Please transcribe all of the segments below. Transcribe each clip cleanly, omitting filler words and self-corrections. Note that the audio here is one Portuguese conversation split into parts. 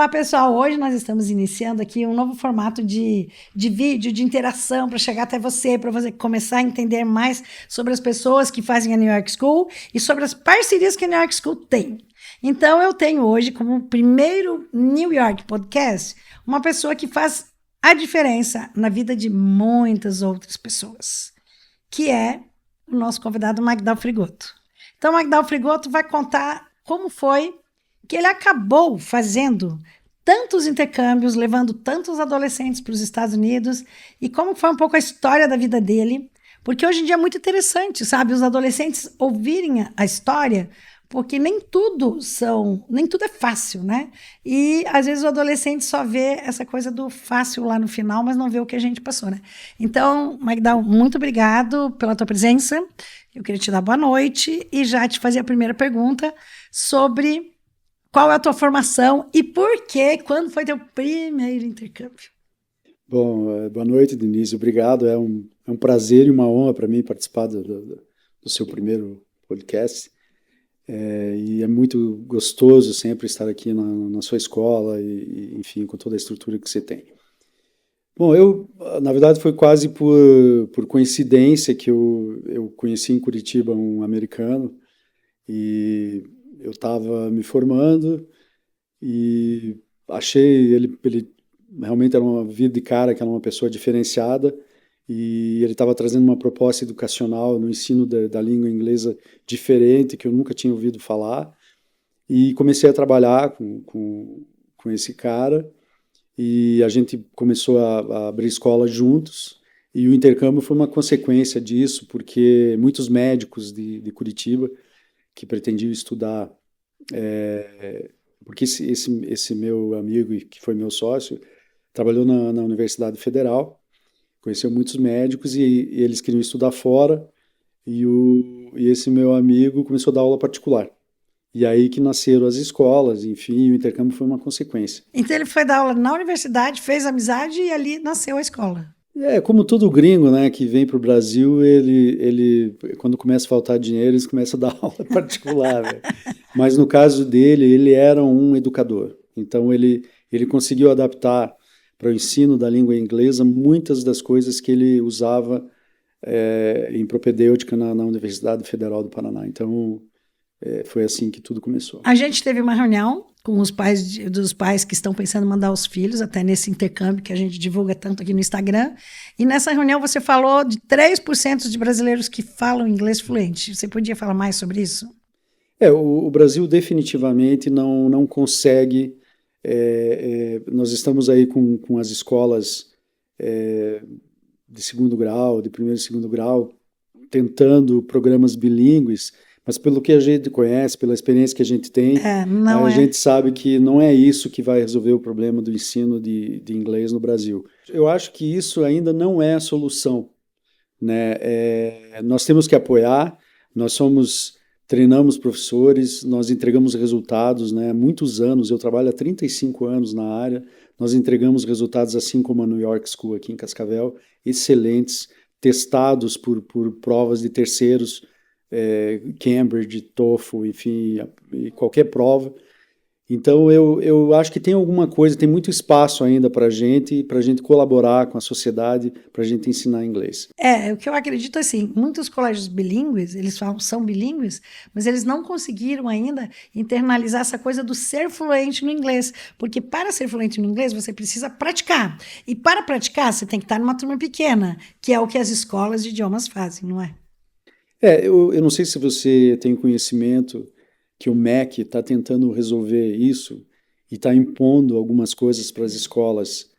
Olá, pessoal. Hoje nós estamos iniciando aqui um novo formato de vídeo, de interação, para chegar até você, para você começar a entender mais sobre as pessoas que fazem a New York School e sobre as parcerias que a New York School tem. Então, eu tenho hoje, como primeiro New York Podcast, uma pessoa que faz a diferença na vida de muitas outras pessoas, que é o nosso convidado Magdal Frigoto. Então, Magdal Frigoto vai contar como foi que ele acabou fazendo tantos intercâmbios, levando tantos adolescentes para os Estados Unidos, e como foi um pouco a história da vida dele, porque hoje em dia é muito interessante, sabe, os adolescentes ouvirem a história, porque nem tudo é fácil, né? E às vezes o adolescente só vê essa coisa do fácil lá no final, mas não vê o que a gente passou, né? Então, Magdal, muito obrigado pela tua presença. Eu queria te dar boa noite e já te fazer a primeira pergunta sobre qual é a tua formação e por quê, quando foi teu primeiro intercâmbio? Bom, boa noite, Denise. Obrigado. É um prazer e uma honra para mim participar do seu primeiro podcast. E é muito gostoso sempre estar aqui na sua escola enfim, com toda a estrutura que você tem. Bom, na verdade, foi quase por coincidência que eu conheci em Curitiba um americano e eu estava me formando e achei ele realmente era uma vida de cara, que era uma pessoa diferenciada, e ele estava trazendo uma proposta educacional no ensino da língua inglesa diferente, que eu nunca tinha ouvido falar, e comecei a trabalhar com esse cara, e a gente começou a abrir escola juntos, e o intercâmbio foi uma consequência disso, porque muitos médicos de Curitiba que pretendiam estudar, porque esse meu amigo, que foi meu sócio, trabalhou na Universidade Federal, conheceu muitos médicos e eles queriam estudar fora, e esse meu amigo começou a dar aula particular. E aí que nasceram as escolas, enfim, o intercâmbio foi uma consequência. Então ele foi dar aula na universidade, fez amizade e ali nasceu a escola. Como todo gringo, né, que vem para o Brasil, ele, quando começa a faltar dinheiro, eles começam a dar aula particular, né? Mas no caso dele, ele era um educador. Então ele conseguiu adaptar para o ensino da língua inglesa muitas das coisas que ele usava em propedêutica na Universidade Federal do Paraná. Então foi assim que tudo começou. A gente teve uma reunião com os pais dos pais que estão pensando em mandar os filhos, até nesse intercâmbio que a gente divulga tanto aqui no Instagram. E nessa reunião você falou de 3% de brasileiros que falam inglês fluente. Você podia falar mais sobre isso? O Brasil definitivamente não consegue. Nós estamos aí com as escolas de segundo grau, de primeiro e segundo grau, tentando programas bilíngues, mas pelo que a gente conhece, pela experiência que a gente tem, gente sabe que não é isso que vai resolver o problema do ensino de inglês no Brasil. Eu acho que isso ainda não é a solução, né? Nós temos que apoiar, treinamos professores, nós entregamos resultados, né? Há muitos anos, eu trabalho há 35 anos na área, nós entregamos resultados assim como a New York School aqui em Cascavel, excelentes, testados por provas de terceiros, Cambridge, TOEFL, enfim, e qualquer prova. Então eu acho que tem alguma coisa, tem muito espaço ainda para a gente colaborar com a sociedade, para a gente ensinar inglês. O que eu acredito assim, muitos colégios bilíngues, eles falam são bilíngues, mas eles não conseguiram ainda internalizar essa coisa do ser fluente no inglês, porque para ser fluente no inglês você precisa praticar, e para praticar você tem que estar numa turma pequena, que é o que as escolas de idiomas fazem, não é? Eu não sei se você tem conhecimento que o MEC está tentando resolver isso e está impondo algumas coisas para as escolas,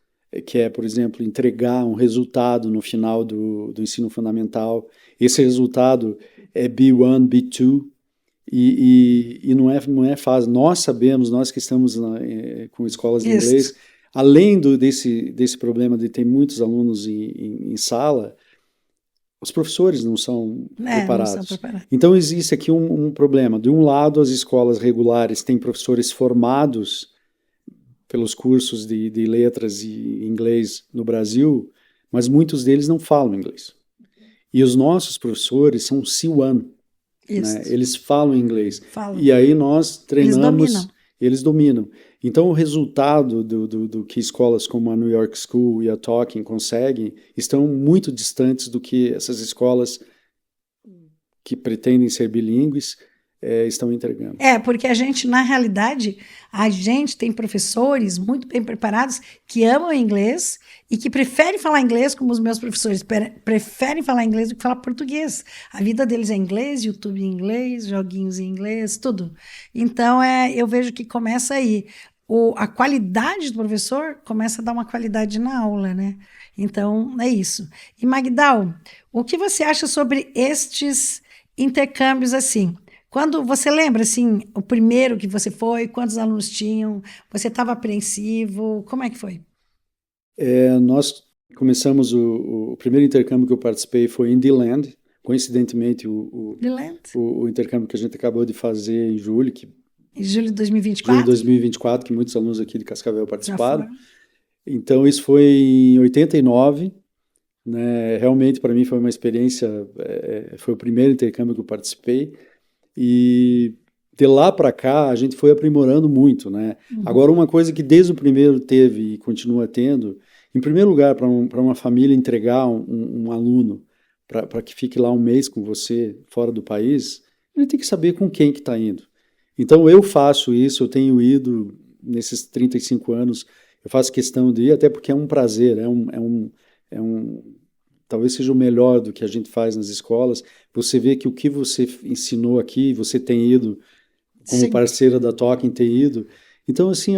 que é, por exemplo, entregar um resultado no final do ensino fundamental. Esse resultado é B1, B2, e não é fácil. Nós sabemos, nós que estamos com escolas de inglês, além desse problema de ter muitos alunos em sala, os professores não são preparados. Então existe aqui um problema. De um lado, as escolas regulares têm professores formados pelos cursos de letras e inglês no Brasil, mas muitos deles não falam inglês. E os nossos professores são C1, né? Eles falam inglês. E aí nós treinamos, eles dominam. Então, o resultado do que escolas como a New York School e a Tolkien conseguem estão muito distantes do que essas escolas que pretendem ser bilíngues estão entregando. Porque a gente, na realidade, a gente tem professores muito bem preparados que amam inglês e que preferem falar inglês, como os meus professores preferem falar inglês do que falar português. A vida deles é inglês, YouTube em inglês, joguinhos em inglês, tudo. Então, eu vejo que começa aí. A qualidade do professor começa a dar uma qualidade na aula, né? Então, é isso. E, Magdal, o que você acha sobre estes intercâmbios assim? Quando você lembra, assim, o primeiro que você foi, quantos alunos tinham? Você estava apreensivo? Como é que foi? Nós começamos, o primeiro intercâmbio que eu participei foi em DeLand, coincidentemente o intercâmbio que a gente acabou de fazer em julho, em julho de 2024? Julho de 2024, que muitos alunos aqui de Cascavel participaram. Então, isso foi em 89, né? Realmente, para mim, foi uma experiência, foi o primeiro intercâmbio que eu participei. E de lá para cá, a gente foi aprimorando muito, né? Agora, uma coisa que desde o primeiro teve e continua tendo, em primeiro lugar, para uma família entregar um aluno para que fique lá um mês com você, fora do país, ele tem que saber com quem que está indo. Então, eu faço isso, eu tenho ido nesses 35 anos, eu faço questão de ir, até porque é um prazer, talvez seja o melhor do que a gente faz nas escolas, você vê que o que você ensinou aqui, você tem ido, como parceira da Tolkien, tem ido. Então, assim,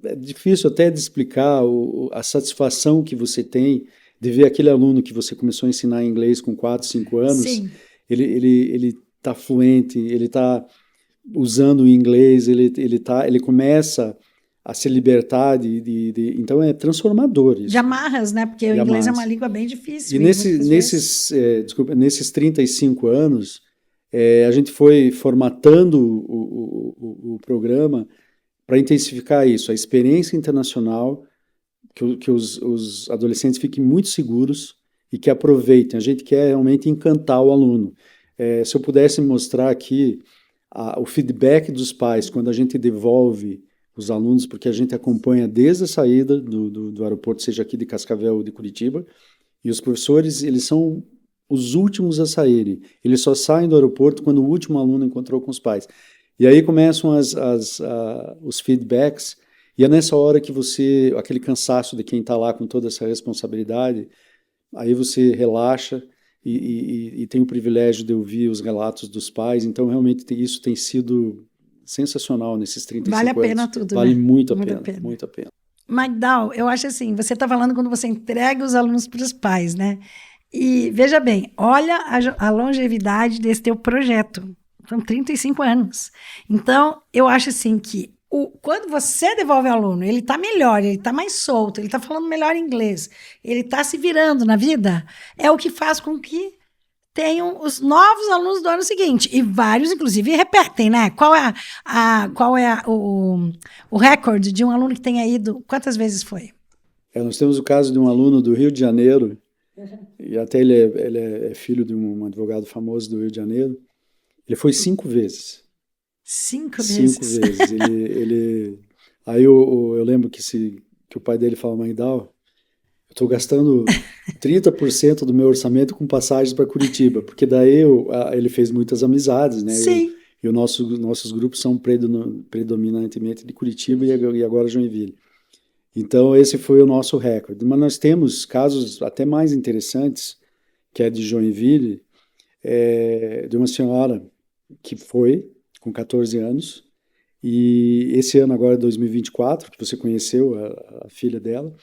é difícil até de explicar a satisfação que você tem de ver aquele aluno que você começou a ensinar inglês com 4, 5 anos, Sim. ele está fluente, ele está usando o inglês, ele começa a se libertar então é transformador isso. De amarras, né? Porque o inglês é uma língua bem difícil. E nesses 35 anos, a gente foi formatando o programa para intensificar isso, a experiência internacional, que os adolescentes fiquem muito seguros e que aproveitem. A gente quer realmente encantar o aluno. Se eu pudesse mostrar aqui o feedback dos pais quando a gente devolve os alunos, porque a gente acompanha desde a saída do aeroporto, seja aqui de Cascavel ou de Curitiba, e os professores, eles são os últimos a saírem. Eles só saem do aeroporto quando o último aluno encontrou com os pais. E aí começam os feedbacks, e é nessa hora que aquele cansaço de quem está lá com toda essa responsabilidade, aí você relaxa e tem o privilégio de ouvir os relatos dos pais. Então, realmente, isso tem sido sensacional nesses 35 anos. Vale a pena tudo, vale, né? Muito a pena, muito a pena. Magdal, eu acho assim, você está falando quando você entrega os alunos para os pais, né? E veja bem, olha a longevidade desse teu projeto. São 35 anos. Então, eu acho assim que quando você devolve o aluno, ele está melhor, ele está mais solto, ele está falando melhor inglês, ele está se virando na vida, é o que faz com que tenham os novos alunos do ano seguinte. E vários, inclusive, repetem, né? Qual é o recorde de um aluno que tenha ido? Quantas vezes foi? Nós temos o caso de um aluno do Rio de Janeiro, e até ele é filho de um advogado famoso do Rio de Janeiro. Ele foi 5 vezes. 5 vezes? 5 vezes. Aí eu lembro que o pai dele falou: Magdal, eu estou gastando 30% do meu orçamento com passagens para Curitiba, porque daí ele fez muitas amizades, né? Sim. E nossos grupos são predominantemente de Curitiba e agora Joinville. Então, esse foi o nosso recorde. Mas nós temos casos até mais interessantes, que é de Joinville, de uma senhora que foi com 14 anos, e esse ano agora, 2024, que você conheceu a filha dela,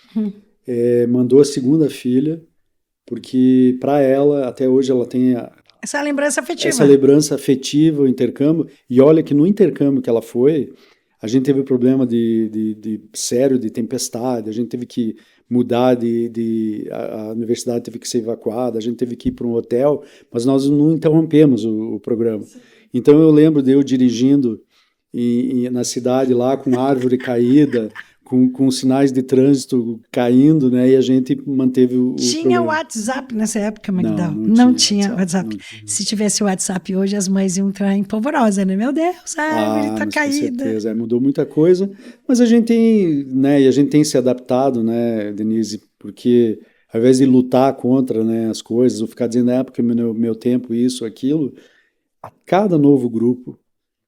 mandou a segunda filha, porque para ela, até hoje, ela tem essa lembrança afetiva. Essa lembrança afetiva, o intercâmbio. E olha que no intercâmbio que ela foi, a gente teve problema sério de tempestade, a gente teve que mudar a universidade teve que ser evacuada, a gente teve que ir para um hotel, mas nós não interrompemos o programa. Sim. Então eu lembro de eu dirigindo na cidade lá com árvore caída, com sinais de trânsito caindo, né? E a gente manteve o Tinha programa. WhatsApp nessa época, Magdal? Não Tinha WhatsApp. não tinha. Se tivesse WhatsApp hoje, as mães iam entrar em polvorosa, né? Meu Deus, a árvore tá mas caída. Com certeza, mudou muita coisa, mas a gente tem, né? E a gente tem se adaptado, né, Denise? Porque ao invés de lutar contra, né, as coisas, ou ficar dizendo, porque meu tempo, isso, aquilo, a cada novo grupo,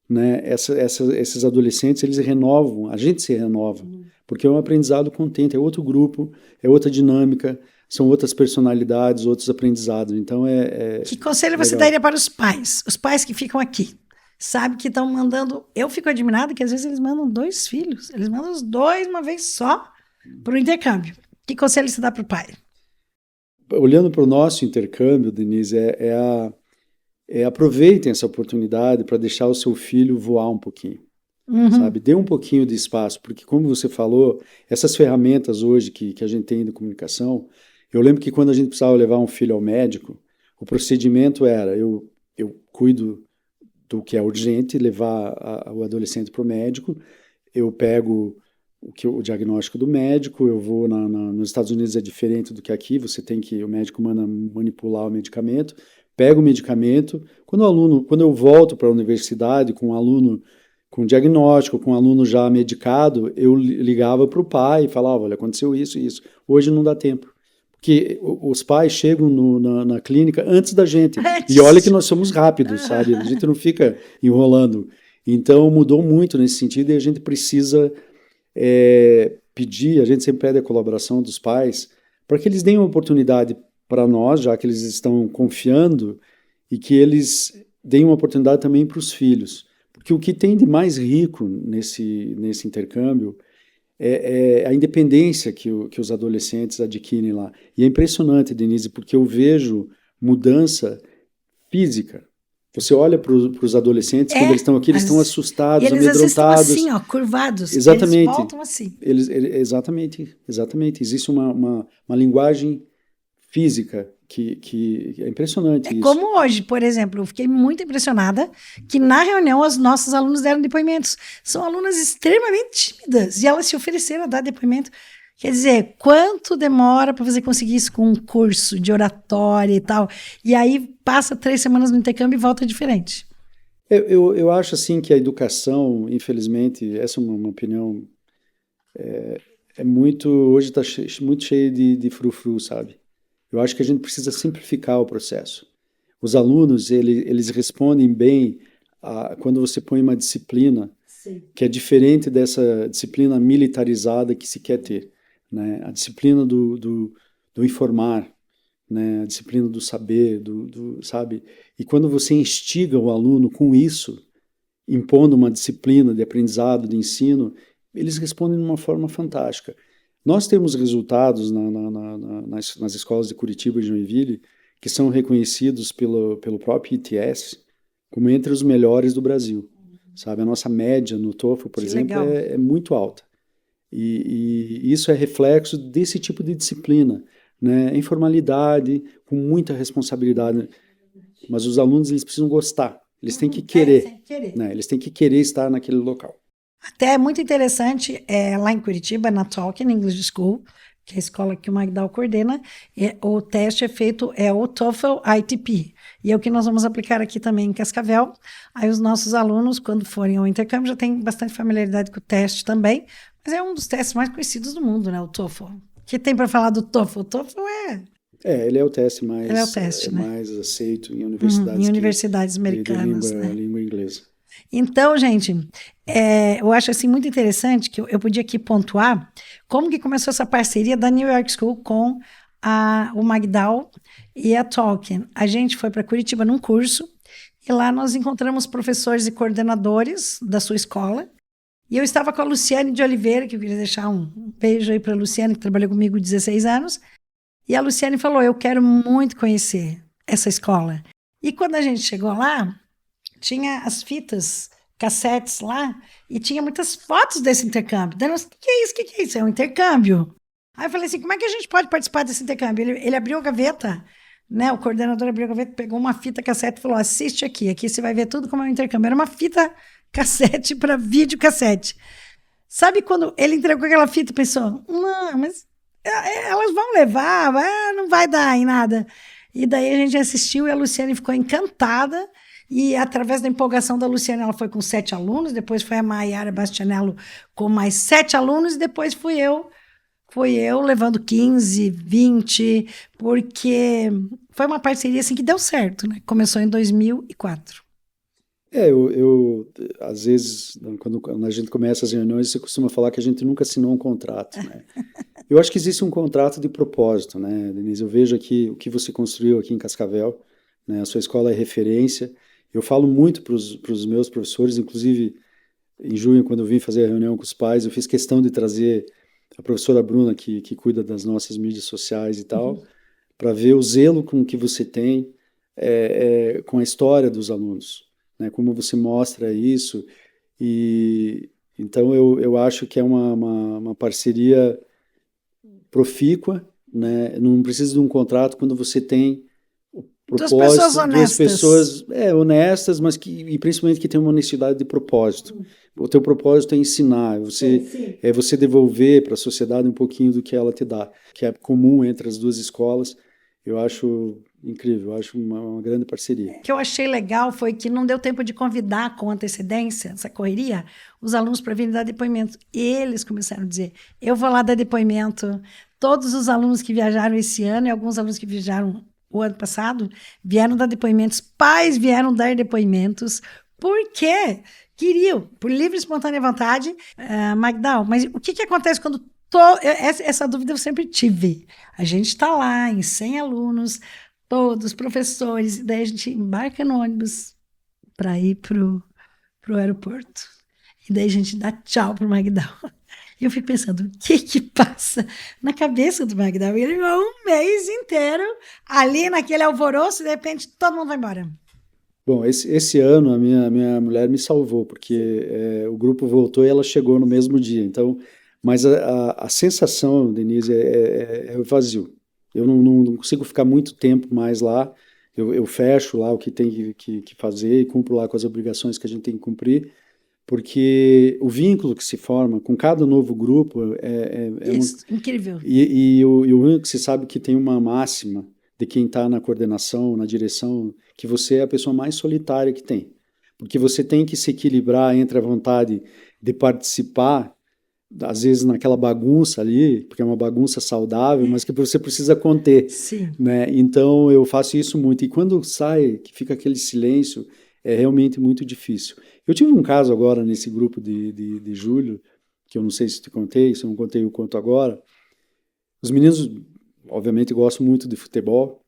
né, esses adolescentes, eles renovam, a gente se renova, porque é um aprendizado contente, é outro grupo, é outra dinâmica, são outras personalidades, outros aprendizados, então Que conselho você legal. daria para os pais que ficam aqui? Sabe que estão mandando, eu fico admirada que às vezes eles mandam 2 filhos, eles mandam os 2 uma vez só para o intercâmbio. Que conselho você dá para o pai? Olhando para o nosso intercâmbio, Denise, aproveitem essa oportunidade para deixar o seu filho voar um pouquinho, sabe? Dê um pouquinho de espaço, porque como você falou, essas ferramentas hoje que a gente tem de comunicação, eu lembro que quando a gente precisava levar um filho ao médico, o procedimento era, eu cuido do que é urgente, levar o adolescente para o médico, eu pego o diagnóstico do médico, eu vou nos Estados Unidos é diferente do que aqui, o médico manda manipular o medicamento, pego o medicamento, quando eu volto para a universidade com um aluno com diagnóstico, com um aluno já medicado, eu ligava para o pai e falava, olha, aconteceu isso e isso, hoje não dá tempo. Porque os pais chegam na clínica antes da gente, e olha que nós somos rápidos, sabe, a gente não fica enrolando, então mudou muito nesse sentido e a gente precisa pedir, a gente sempre pede a colaboração dos pais, para que eles deem uma oportunidade para nós, já que eles estão confiando, e que eles deem uma oportunidade também para os filhos. Porque o que tem de mais rico nesse intercâmbio é a independência que os adolescentes adquirem lá. E é impressionante, Denise, porque eu vejo mudança física. Você olha para os adolescentes, quando eles estão aqui, eles estão assustados, eles amedrontados. Eles estão assim, curvados. Exatamente. Eles voltam assim. Exatamente. Existe uma linguagem física que é impressionante isso. Como hoje, por exemplo, eu fiquei muito impressionada que na reunião os nossos alunos deram depoimentos. São alunas extremamente tímidas e elas se ofereceram a dar depoimento. Quer dizer, quanto demora para você conseguir isso com um curso de oratória e tal? E aí passa 3 semanas no intercâmbio e volta diferente. Eu acho assim que a educação, infelizmente, essa é uma opinião, hoje está muito cheia de frufru, sabe? Eu acho que a gente precisa simplificar o processo. Os alunos, eles respondem bem quando você põe uma disciplina que é diferente dessa disciplina militarizada que se quer ter, né? A disciplina do informar, né? A disciplina do saber, sabe? E quando você instiga o aluno com isso, impondo uma disciplina de aprendizado, de ensino, eles respondem de uma forma fantástica. Nós temos resultados nas escolas de Curitiba e Joinville que são reconhecidos pelo próprio ITS como entre os melhores do Brasil, sabe? A nossa média no TOEFL, por exemplo, é muito alta. E isso é reflexo desse tipo de disciplina, né? Informalidade, com muita responsabilidade. Mas os alunos, eles precisam gostar, eles têm que querer, né? Eles têm que querer estar naquele local. Até é muito interessante, lá em Curitiba, na Tolkien English School, que é a escola que o Magdal coordena, o teste é feito, o TOEFL ITP. E é o que nós vamos aplicar aqui também em Cascavel. Aí os nossos alunos, quando forem ao intercâmbio, já têm bastante familiaridade com o teste também, mas é um dos testes mais conhecidos do mundo, né, o TOEFL. O que tem para falar do TOEFL? O TOEFL ele é o teste mais, né? mais aceito em universidades, em universidades americanas, de língua inglesa. Então, gente, eu acho assim muito interessante que eu podia aqui pontuar como que começou essa parceria da New York School com o Magdal e a Tolkien. A gente foi para Curitiba num curso e lá nós encontramos professores e coordenadores da sua escola. E eu estava com a Luciane de Oliveira, que eu queria deixar um beijo aí para a Luciane, que trabalhou comigo 16 anos. E a Luciane falou, eu quero muito conhecer essa escola. E quando a gente chegou lá, tinha as fitas, cassetes lá, e tinha muitas fotos desse intercâmbio. Daí nós, o que é isso? O que é isso? É um intercâmbio. Aí eu falei assim, como é que a gente pode participar desse intercâmbio? Ele abriu a gaveta, né? O coordenador abriu a gaveta, pegou uma fita cassete e falou, assiste aqui você vai ver tudo como é um intercâmbio. Era uma fita cassete para videocassete. Sabe quando ele entregou aquela fita e pensou, não, mas elas vão levar, não vai dar em nada. E daí a gente assistiu e a Luciane ficou encantada. E através da empolgação da Luciane, ela foi com 7 alunos, depois foi a Maiara Bastianello com mais 7 alunos, e depois fui eu levando 15, 20, porque foi uma parceria assim que deu certo, né? Começou em 2004. Eu às vezes, quando a gente começa as reuniões, você costuma falar que a gente nunca assinou um contrato, né? Eu acho que existe um contrato de propósito, né, Denise? Eu vejo aqui o que você construiu aqui em Cascavel, né? A sua escola é referência. Eu falo muito para os meus professores, inclusive em junho, quando eu vim fazer a reunião com os pais, eu fiz questão de trazer a professora Bruna, que cuida das nossas mídias sociais e tal, para ver o zelo com que você tem com a história dos alunos, né? Como você mostra isso. E então eu acho que é uma parceria profícua, né? Não precisa de um contrato quando você tem o propósito, Duas pessoas honestas. 2 pessoas honestas, mas e principalmente que tem uma honestidade de propósito. O teu propósito é ensinar, é você devolver para a sociedade um pouquinho do que ela te dá, que é comum entre as 2 escolas. Eu acho incrível, eu acho uma grande parceria. O que eu achei legal foi que não deu tempo de convidar com antecedência, essa correria, os alunos para virem dar depoimento. Eles começaram a dizer, eu vou lá dar depoimento. Todos os alunos que viajaram esse ano e alguns alunos que viajaram o ano passado vieram dar depoimentos, pais vieram dar depoimentos, porque queriam, por livre e espontânea vontade. Magdal, mas o que acontece quando... Essa dúvida eu sempre tive. A gente está lá em 100 alunos, todos professores, e daí a gente embarca no ônibus para ir pro aeroporto. E daí a gente dá tchau pro Magdal. E eu fico pensando, o que passa na cabeça do Magdal? Ele ficou um mês inteiro ali naquele alvoroço e de repente todo mundo vai embora. Bom, esse ano a minha mulher me salvou, porque o grupo voltou e ela chegou no mesmo dia. Então, mas a sensação, Denise, é vazio. Eu não consigo ficar muito tempo mais lá. Eu fecho lá o que tem que fazer e cumpro lá com as obrigações que a gente tem que cumprir, porque o vínculo que se forma com cada novo grupo Isso, incrível. E o único que se sabe que tem uma máxima de quem está na coordenação, na direção, que você é a pessoa mais solitária que tem. Porque você tem que se equilibrar entre a vontade de participar, às vezes naquela bagunça ali, porque é uma bagunça saudável, mas que você precisa conter. Sim. Né? Então eu faço isso muito. E quando sai, que fica aquele silêncio, é realmente muito difícil. Eu tive um caso agora nesse grupo de julho, que eu não sei se te contei, se eu não contei, eu conto agora. Os meninos, obviamente, gostam muito de futebol.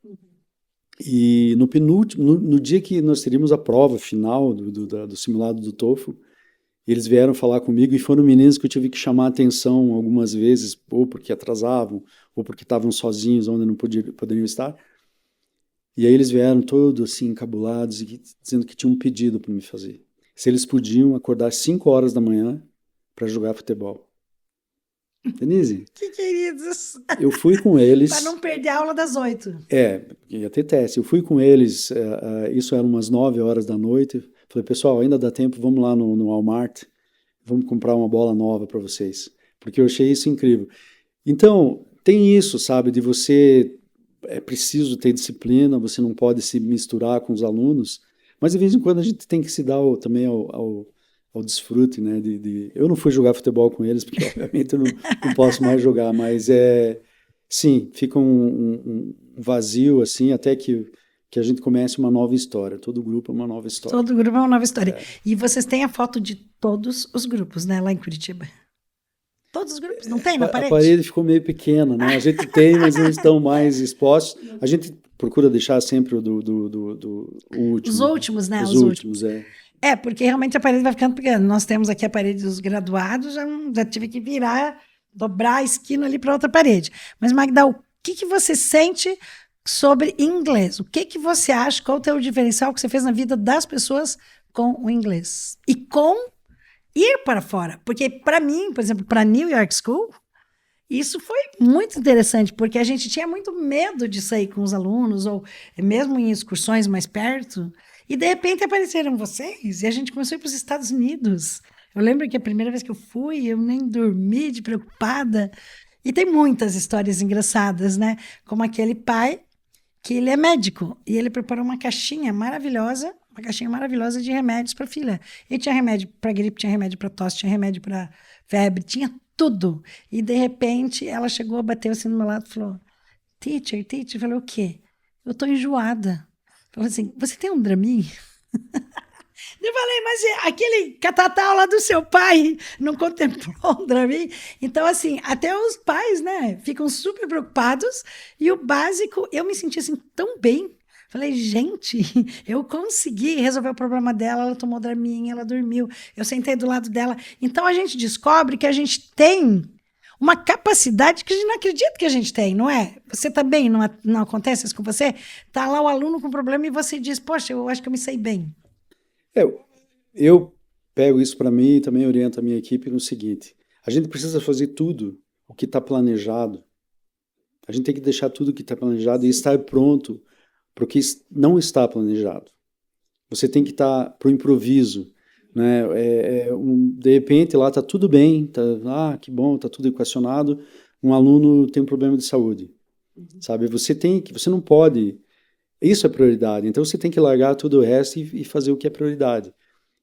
E no penúltimo, no dia que nós teríamos a prova final do simulado do TOEFL, eles vieram falar comigo e foram meninos que eu tive que chamar a atenção algumas vezes, ou porque atrasavam, ou porque estavam sozinhos onde não poderiam estar. E aí eles vieram todos assim, encabulados, e dizendo que tinham um pedido para me fazer. Se eles podiam acordar às 5 horas da manhã para jogar futebol. Denise? Que queridos! Eu fui com eles... Para não perder a aula das 8. Ia ter teste. Eu fui com eles, isso era umas 9 horas da noite. Falei, pessoal, ainda dá tempo, vamos lá no Walmart, vamos comprar uma bola nova para vocês. Porque eu achei isso incrível. Então, tem isso, sabe, de você... É preciso ter disciplina, você não pode se misturar com os alunos, mas de vez em quando a gente tem que se dar também ao desfrute, né? Eu não fui jogar futebol com eles, porque obviamente eu não posso mais jogar, mas sim, fica um vazio, assim, até que a gente comece uma nova história. Todo grupo é uma nova história. Todo grupo é uma nova história. E vocês têm a foto de todos os grupos, né, lá em Curitiba? Todos os grupos? Não tem na parede? A parede ficou meio pequena, né? A gente tem, mas não estão mais expostos. A gente procura deixar sempre o último. Os últimos, né? Os últimos, porque realmente a parede vai ficando pequena. Nós temos aqui a parede dos graduados, já tive que dobrar a esquina ali para outra parede. Mas, Magda, o que você sente sobre inglês? O que você acha? Qual o teu diferencial que você fez na vida das pessoas com o inglês? E com ir para fora. Porque, para mim, por exemplo, para New York School, isso foi muito interessante, porque a gente tinha muito medo de sair com os alunos, ou mesmo em excursões mais perto, e de repente apareceram vocês, e a gente começou a ir para os Estados Unidos. Eu lembro que a primeira vez que eu fui, eu nem dormi de preocupada. E tem muitas histórias engraçadas, né? Como aquele pai que ele é médico e ele preparou uma caixinha maravilhosa de remédios para a filha. E tinha remédio para gripe, tinha remédio para tosse, tinha remédio para febre, tinha tudo. E de repente ela chegou, bateu assim do meu lado e falou: teacher, eu falei: o quê? Eu tô enjoada. Falou assim: você tem um Dramin? Eu falei: mas aquele catatal lá do seu pai não contemplou o Dramin? Então, assim, até os pais, né, ficam super preocupados. E o básico, eu me senti assim tão bem. Falei: gente, eu consegui resolver o problema dela. Ela tomou Dramin, ela dormiu. Eu sentei do lado dela. Então, a gente descobre que a gente tem uma capacidade que a gente não acredita que a gente tem, não é? Você também não acontece isso com você? Tá lá o aluno com problema e você diz: poxa, eu acho que eu me sei bem. É, eu pego isso para mim e também oriento a minha equipe no seguinte: a gente precisa fazer tudo o que está planejado. A gente tem que deixar tudo o que está planejado e estar pronto para o que não está planejado. Você tem que estar para o improviso, né? De repente lá está tudo bem, que bom, está tudo equacionado. Um aluno tem um problema de saúde, sabe? Você não pode. Isso é prioridade. Então você tem que largar tudo o resto e fazer o que é prioridade.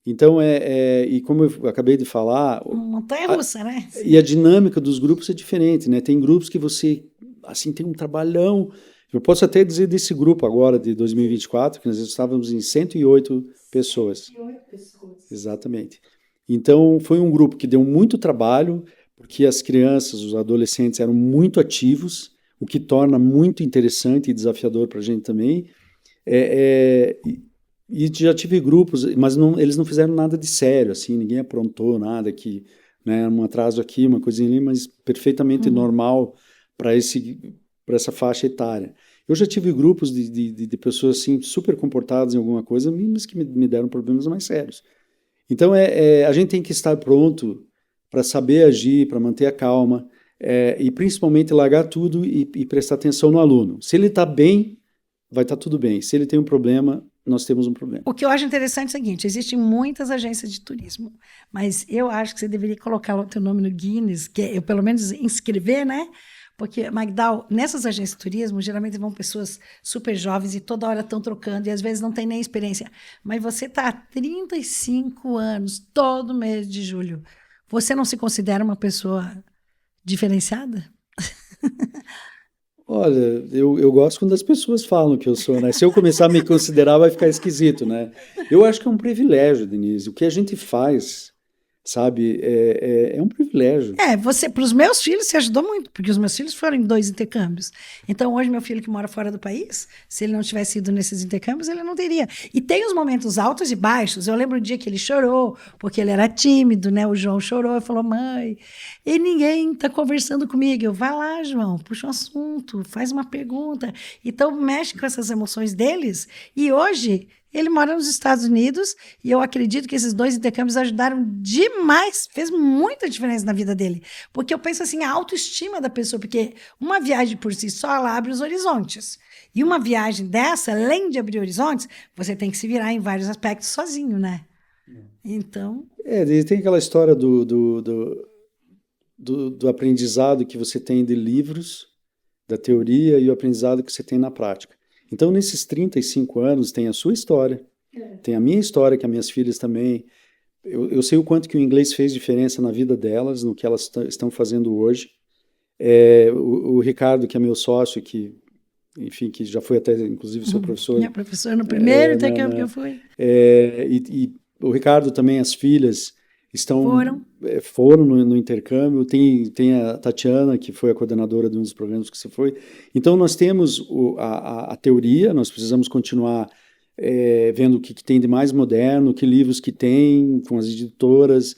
Então e como eu acabei de falar, Montanha-russa, né? e a dinâmica dos grupos é diferente, né? Tem grupos que você assim tem um trabalhão. Eu posso até dizer desse grupo agora de 2024 que nós estávamos em 108 pessoas. 108 pessoas. Exatamente. Então foi um grupo que deu muito trabalho, porque as crianças, os adolescentes eram muito ativos, o que torna muito interessante e desafiador para a gente também. E já tive grupos, mas eles não fizeram nada de sério, assim, ninguém aprontou nada que, né, um atraso aqui, uma coisinha ali, mas perfeitamente normal para essa faixa etária. Eu já tive grupos de pessoas assim super comportadas em alguma coisa, mas que me deram problemas mais sérios. Então a gente tem que estar pronto para saber agir, para manter a calma, e principalmente largar tudo e prestar atenção no aluno. Se ele está bem, vai estar tudo bem. Se ele tem um problema, nós temos um problema. O que eu acho interessante é o seguinte: existem muitas agências de turismo, mas eu acho que você deveria colocar o teu nome no Guinness, que eu pelo menos inscrever, né? Porque, Magdal, nessas agências de turismo, geralmente vão pessoas super jovens e toda hora estão trocando e às vezes não tem nem experiência. Mas você está há 35 anos, todo mês de julho. Você não se considera uma pessoa diferenciada? Olha, eu gosto quando as pessoas falam que eu sou, né? Se eu começar a me considerar, vai ficar esquisito, né? Eu acho que é um privilégio, Denise. O que a gente faz, sabe, é um privilégio. Você, para os meus filhos, se ajudou muito, porque os meus filhos foram em 2 intercâmbios. Então, hoje, meu filho que mora fora do país, se ele não tivesse ido nesses intercâmbios, ele não teria. E tem os momentos altos e baixos. Eu lembro o dia que ele chorou, porque ele era tímido, né? O João chorou e falou: mãe, e ninguém está conversando comigo. Eu: vai lá, João, puxa um assunto, faz uma pergunta. Então, mexe com essas emoções deles. E hoje, ele mora nos Estados Unidos e eu acredito que esses 2 intercâmbios ajudaram demais, fez muita diferença na vida dele. Porque eu penso assim, a autoestima da pessoa, porque uma viagem por si só, ela abre os horizontes. E uma viagem dessa, além de abrir horizontes, você tem que se virar em vários aspectos sozinho, né? Então... Tem aquela história do aprendizado que você tem de livros, da teoria e o aprendizado que você tem na prática. Então, nesses 35 anos, tem a sua história, tem a minha história, que as minhas filhas também. Eu sei o quanto que o inglês fez diferença na vida delas, no que elas estão fazendo hoje. O Ricardo, que é meu sócio, que, enfim, que já foi até, inclusive, seu professor. Minha professora no primeiro intercâmbio que eu fui. E o Ricardo também, as filhas, foram no intercâmbio. Tem a Tatiana, que foi a coordenadora de um dos programas que você foi. Então, nós temos a teoria, nós precisamos continuar vendo o que tem de mais moderno, que livros que tem, com as editoras,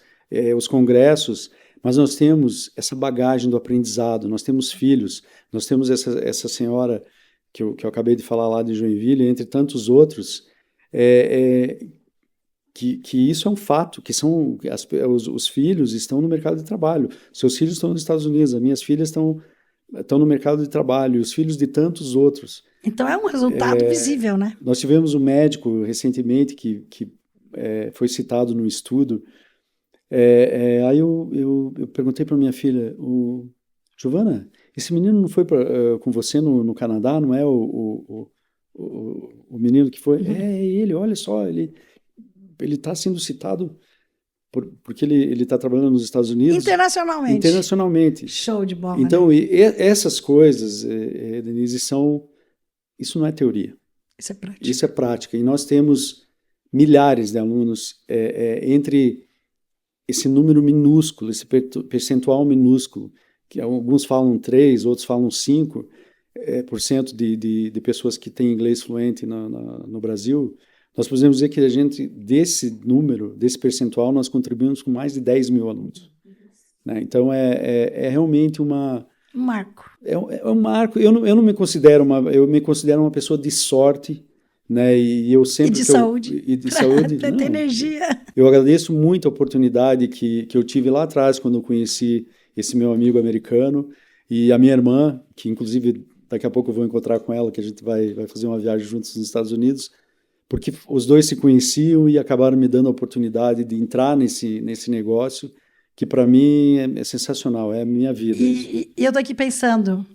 os congressos, mas nós temos essa bagagem do aprendizado, nós temos filhos, nós temos essa senhora que eu acabei de falar lá de Joinville, entre tantos outros, que isso é um fato, que são os filhos estão no mercado de trabalho, seus filhos estão nos Estados Unidos, as minhas filhas estão no mercado de trabalho, e os filhos de tantos outros. Então é um resultado visível, né? Nós tivemos um médico recentemente que foi citado no estudo, Aí eu perguntei para minha filha, Giovana, esse menino não foi com você no Canadá, não é o menino que foi? É ele, olha só, ele está sendo citado porque ele está trabalhando nos Estados Unidos internacionalmente. Show de bola. Então, né? essas coisas, Denise, isso não é teoria. Isso é prática. Isso é prática. E nós temos milhares de alunos entre esse número minúsculo, esse percentual minúsculo, que alguns falam 3, outros falam 5% de pessoas que têm inglês fluente no Brasil. Nós podemos dizer que a gente, desse número, desse percentual, nós contribuímos com mais de 10 mil alunos. Né? Então, é realmente um marco. É um marco. Eu não me considero eu me considero uma pessoa de sorte, né? E eu sempre... E de saúde. E de saúde. Pra ter energia. Eu agradeço muito a oportunidade que eu tive lá atrás, quando eu conheci esse meu amigo americano, e a minha irmã, que inclusive daqui a pouco eu vou encontrar com ela, que a gente vai fazer uma viagem juntos nos Estados Unidos, porque os dois se conheciam e acabaram me dando a oportunidade de entrar nesse negócio, que para mim é sensacional, é a minha vida. E eu tô aqui pensando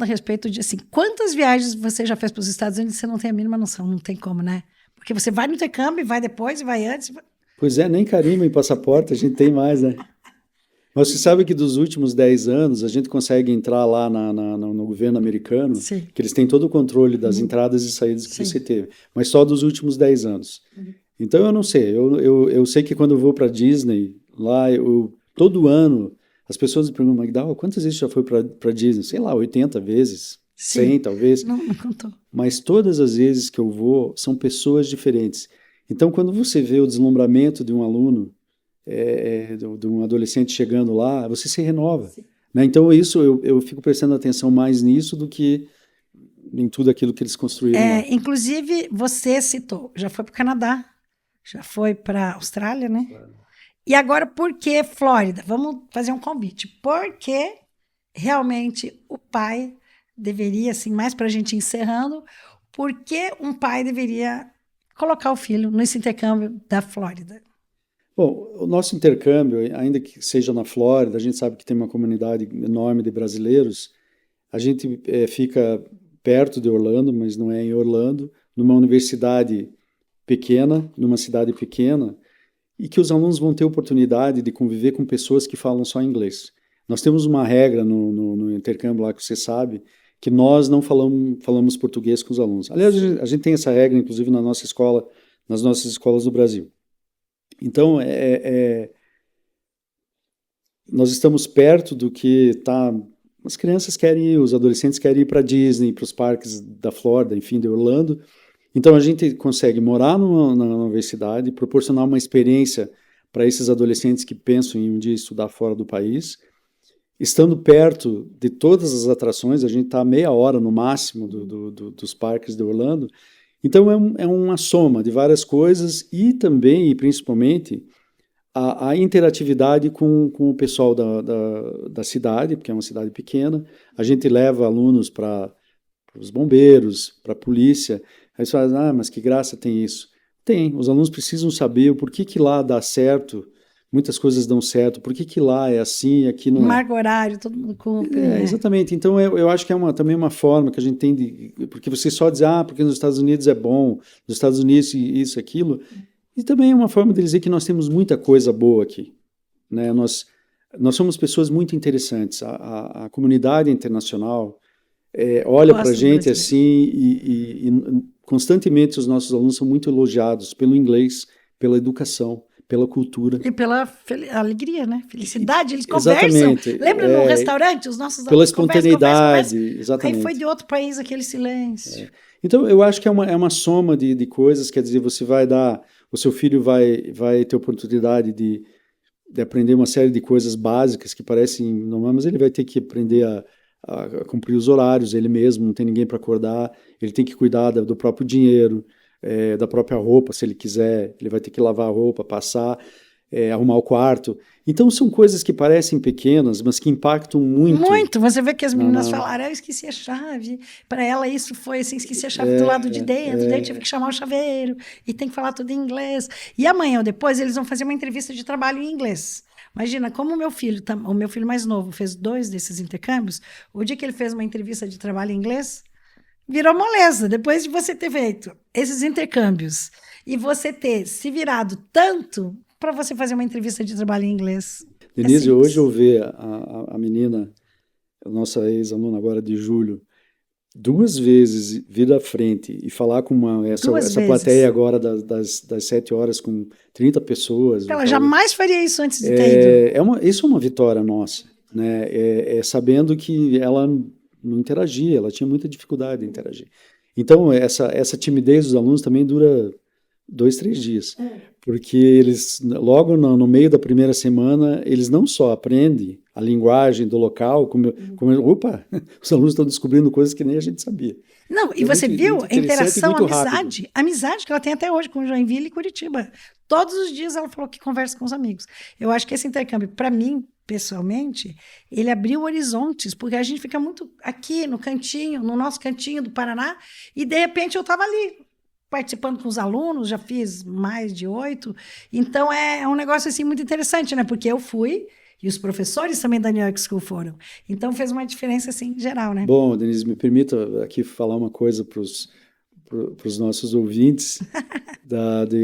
a respeito de, assim, quantas viagens você já fez para os Estados Unidos e você não tem a mínima noção, não tem como, né? Porque você vai no intercâmbio, vai depois, vai antes. Pois é, nem carimbo em passaporte a gente tem mais, né? Mas você sabe que dos últimos 10 anos a gente consegue entrar lá no governo americano, Sim. que eles têm todo o controle das entradas e saídas que você teve, mas só dos últimos 10 anos. Então eu não sei, eu sei que quando eu vou para Disney, lá todo ano, as pessoas me perguntam, Magdala, quantas vezes já foi para Disney? Sei lá, 80 vezes, Sim. 100 talvez. Não contou. Mas todas as vezes que eu vou, são pessoas diferentes. Então quando você vê o deslumbramento de um aluno, de um adolescente chegando lá, você se renova. Né? Então isso eu fico prestando atenção mais nisso do que em tudo aquilo que eles construíram lá. Inclusive, você citou, já foi para o Canadá, já foi para a Austrália, né? Claro. E agora, por que Flórida? Vamos fazer um convite. Porque realmente o pai deveria, assim, mais para a gente encerrando, por que um pai deveria colocar o filho nesse intercâmbio da Flórida? Bom, o nosso intercâmbio, ainda que seja na Flórida, a gente sabe que tem uma comunidade enorme de brasileiros. A gente fica perto de Orlando, mas não é em Orlando, numa universidade pequena, numa cidade pequena, e que os alunos vão ter oportunidade de conviver com pessoas que falam só inglês. Nós temos uma regra no intercâmbio lá que você sabe, que nós não falamos português com os alunos. Aliás, a gente tem essa regra, inclusive, na nossa escola, nas nossas escolas do Brasil. Então, nós estamos perto do que as crianças querem ir, os adolescentes querem ir para Disney, para os parques da Flórida, enfim, de Orlando. Então, a gente consegue morar na universidade, proporcionar uma experiência para esses adolescentes que pensam em um dia estudar fora do país. Estando perto de todas as atrações, a gente está a meia hora no máximo dos parques de Orlando. Então, é uma soma de várias coisas e também, e principalmente, a interatividade com o pessoal da cidade, porque é uma cidade pequena. A gente leva alunos para os bombeiros, para a polícia. Aí você fala, mas que graça tem isso? Tem, os alunos precisam saber o porquê que lá dá certo, muitas coisas dão certo, por que lá é assim e aqui não é. Marca horário, todo mundo cumpre. Exatamente, então eu acho que também uma forma que a gente tem porque você só diz, porque nos Estados Unidos é bom, nos Estados Unidos isso, aquilo, e também é uma forma de dizer que nós temos muita coisa boa aqui. Né? Nós somos pessoas muito interessantes, a comunidade internacional olha para a gente assim e constantemente os nossos alunos são muito elogiados pelo inglês, pela educação, pela cultura. E pela alegria, né? Felicidade, eles conversam. Exatamente. Lembra no restaurante, os nossos alunos pela espontaneidade, conversam. Exatamente. Aí foi de outro país aquele silêncio. Então, eu acho que é uma soma de coisas, quer dizer, você vai o seu filho vai ter oportunidade de aprender uma série de coisas básicas que parecem normais, mas ele vai ter que aprender a cumprir os horários, ele mesmo, não tem ninguém para acordar, ele tem que cuidar do próprio dinheiro, da própria roupa, se ele quiser, ele vai ter que lavar a roupa, passar. arrumar o quarto. Então, são coisas que parecem pequenas, mas que impactam muito. Muito. Você vê que as meninas falaram, eu esqueci a chave. Para ela, isso foi assim, esqueci a chave do lado de dentro, daí tive que chamar o chaveiro, e tem que falar tudo em inglês. E amanhã ou depois, eles vão fazer uma entrevista de trabalho em inglês. Imagina, como o meu filho mais novo fez 2 desses intercâmbios, o dia que ele fez uma entrevista de trabalho em inglês, virou moleza. Depois de você ter feito esses intercâmbios e você ter se virado tanto para você fazer uma entrevista de trabalho em inglês. Denise, hoje eu ver a menina, a nossa ex-aluna agora de julho, 2 vezes vir à frente e falar com essa plateia agora das 7 horas com 30 pessoas. Ela jamais faria isso antes de ter ido. Isso é uma vitória nossa, né? Sabendo que ela não interagia, ela tinha muita dificuldade em interagir. Então, essa timidez dos alunos também dura 2, 3 dias. Porque eles, logo no meio da primeira semana, eles não só aprendem a linguagem do local, opa, os alunos estão descobrindo coisas que nem a gente sabia. Não, e você viu a interação, a amizade que ela tem até hoje com Joinville e Curitiba. Todos os dias ela falou que conversa com os amigos. Eu acho que esse intercâmbio, para mim, pessoalmente, ele abriu horizontes, porque a gente fica muito aqui no cantinho, no nosso cantinho do Paraná, e de repente eu estava ali, participando com os alunos, já fiz mais de 8. Então, é um negócio assim muito interessante, né? Porque eu fui e os professores também da New York School foram. Então, fez uma diferença, assim, geral, né? Bom, Denise, me permita aqui falar uma coisa para os nossos ouvintes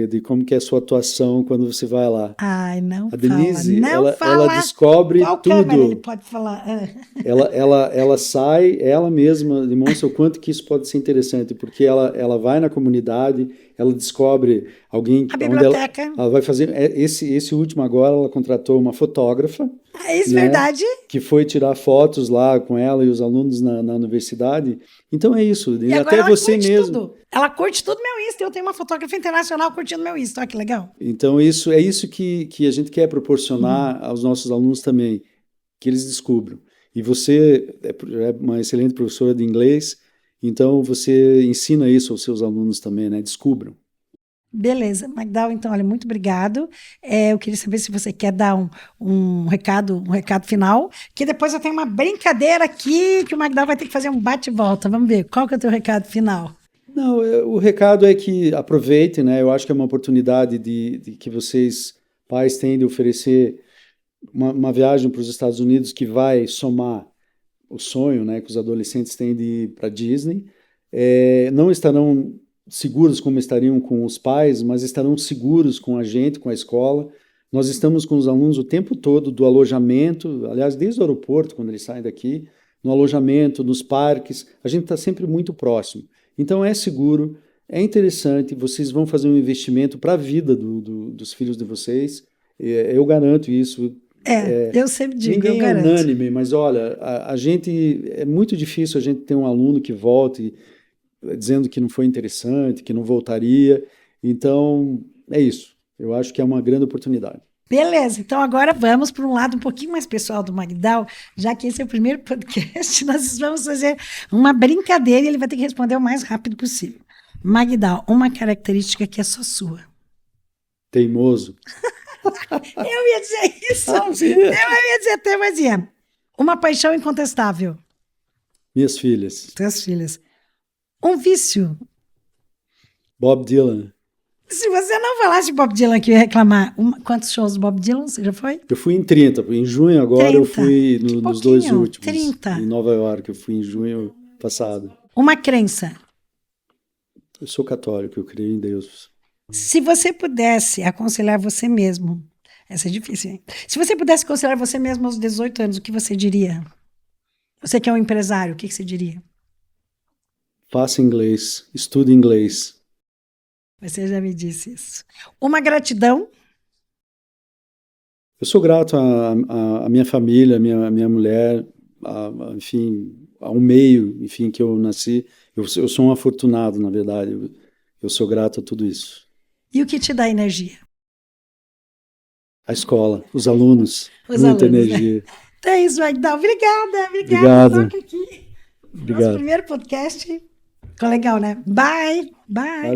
de como que é a sua atuação quando você vai lá. Ai, não a Denise, fala. Ela descobre Qual tudo. Câmera ele pode falar? Ela sai, ela mesma demonstra o quanto que isso pode ser interessante, porque ela vai na comunidade, ela descobre alguém... A biblioteca. Ela vai fazer... Esse último agora, ela contratou uma fotógrafa. É isso, né? Verdade. Que foi tirar fotos lá com ela e os alunos na universidade. Então é isso. E até ela você curte mesmo. Tudo. Ela curte tudo meu Insta. Eu tenho uma fotógrafa internacional curtindo meu Insta. Olha que legal. Então é isso que a gente quer proporcionar aos nossos alunos também, que eles descubram. E você é uma excelente professora de inglês, então você ensina isso aos seus alunos também, né? Descubram. Beleza, Magdal, então, olha, muito obrigado. Eu queria saber se você quer dar um recado final, que depois eu tenho uma brincadeira aqui, que o Magdal vai ter que fazer um bate-volta. Vamos ver, qual que é o teu recado final? Não, o recado é que aproveitem, né? Eu acho que é uma oportunidade de que vocês, pais, têm de oferecer uma viagem para os Estados Unidos que vai somar o sonho, né, que os adolescentes têm de ir para Disney. Não estarão seguros como estariam com os pais, mas estarão seguros com a gente, com a escola. Nós estamos com os alunos o tempo todo do alojamento, aliás, desde o aeroporto, quando eles saem daqui, no alojamento, nos parques, a gente está sempre muito próximo. Então é seguro, é interessante, vocês vão fazer um investimento para a vida dos filhos de vocês, eu garanto isso. Eu sempre digo, ninguém eu garanto. É unânime, mas olha, a gente, é muito difícil a gente ter um aluno que volte dizendo que não foi interessante, que não voltaria. Então, é isso. Eu acho que é uma grande oportunidade. Beleza, então agora vamos para um lado um pouquinho mais pessoal do Magdal, já que esse é o primeiro podcast, nós vamos fazer uma brincadeira e ele vai ter que responder o mais rápido possível. Magdal, uma característica que é só sua. Teimoso. Eu ia dizer isso. Eu ia dizer teimosia. Uma paixão incontestável. Minhas filhas. Tuas filhas. Um vício. Bob Dylan. Se você não falasse de Bob Dylan, que eu ia reclamar. Quantos shows do Bob Dylan você já foi? Eu fui em 30. Em junho agora 30. Eu fui nos 2 últimos. 30. Em Nova York. Eu fui em junho passado. Uma crença. Eu sou católico, eu creio em Deus. Se você pudesse aconselhar você mesmo, essa é difícil, hein? Se você pudesse aconselhar você mesmo aos 18 anos, o que você diria? Você que é um empresário, o que você diria? Faça inglês, estude inglês. Você já me disse isso. Uma gratidão? Eu sou grato à minha família, à minha mulher, enfim, ao meio, enfim, que eu nasci. Eu sou um afortunado, na verdade. Eu sou grato a tudo isso. E o que te dá energia? A escola, os alunos, muita energia. Né? Então é isso, Magdal. Obrigada. Obrigado. Obrigado. Nosso primeiro podcast. Ficou legal, né? Bye. Bye.